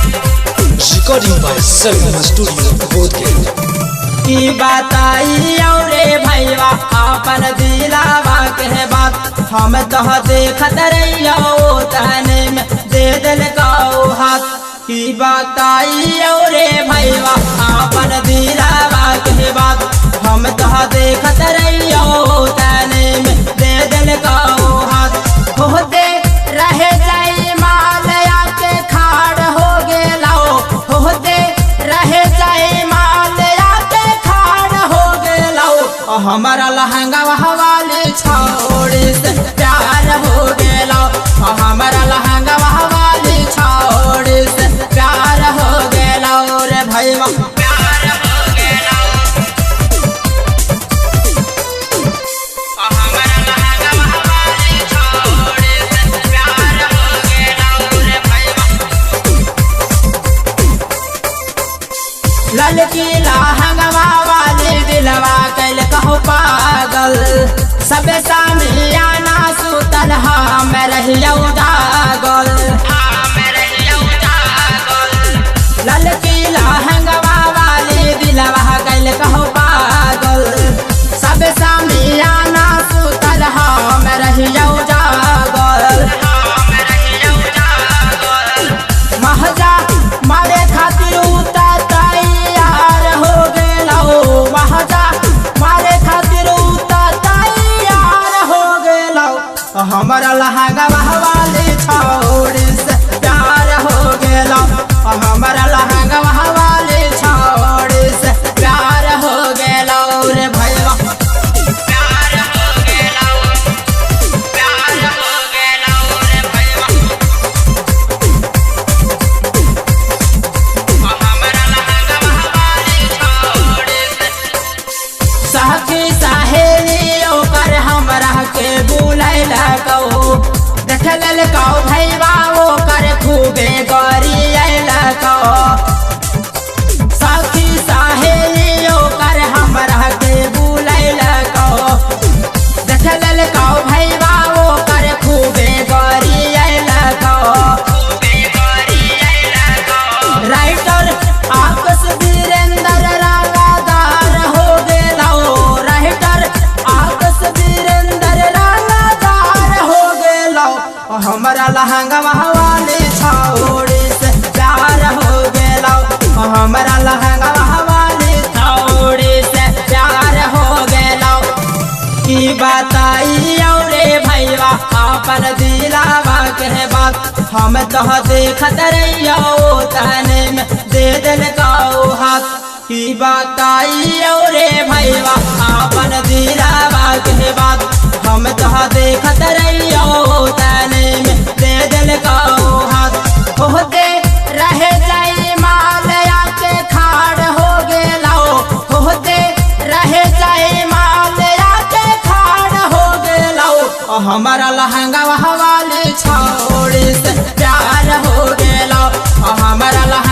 Recording by Salman studio Bodhgaya. की बताई औरे भैया अपन दिलावा के बात हम तो देखत रहियो तहने में दे दिल गाओ हाथ। की बताई औरे भैया अपन दिलावा के बात हम तो देखत रहियो तहने में दे दिल गाओ हाथ। होते रहे जाई माल आके खाड़ हो गेला होते रहे जाई माल आके खाड़ हो गेला हमारा लहंगा हवाले छोड़ से प्यार हो गेला हमारा लहंगा हवाले छोड़ से प्यार हो गेला रे भैया प्यार हो गेला हमारा लहंगा हवाले छोड़ से प्यार हो गेला रे भैया। ललकी लहंगवा वाले दिलवा कैल कहो पागल सब सामियाना सुतल हम रहियो जागल ललकी लहंगवा वाले दिलवा कैल कहो पागल सब सामियाना सुतल हम रहियो जागल महजा मारे खातिर तैयार हो गेला महजा मारे खातिर तैयार हो गेला हमारा लहंगा वाले छोड़ से प्यार हो गेला हमारा लहंगा वाले छोड़ से प्यार हो गेला रे भैया प्यार हो गेला प्यार हो गेला रे भैया हमारा लहंगा वाले छोड़ से सखी सहेलियों कर हमरा के बुलैला कहो देख लेल कहो भैया वो कर खूबे गरियला कहो सखी सहेलियों कर हमरा के बुलैला कहो देख लेल कहो भैया वो कर खूबे गरियला कहो राइटर आपस वीरेंद्र रागादार हो गेला राइटर आपस वीरेंद्र रागादार हो गेला हमारा लहंगा वाले छोड़ से प्यार हो गेला हमारा लहंगा वाले छोड़ से प्यार हो गेला। की बताई औरे भैया अपन दिलावा के बात हम तो देखत रहियो तहने में दे दिल गाओ हाथ। की बताई औरे भैया अपन दिलावा के बात हम तो देखत रहियो तहने में दे दिल गाओ हाथ। होते रहे जाई माल आके खाड़ हो गेला होते रहे जाई माल आके खाड़ हो गेला हमारा लहंगा वाले छोड़ से प्यार हो गेला हमारा लहंगा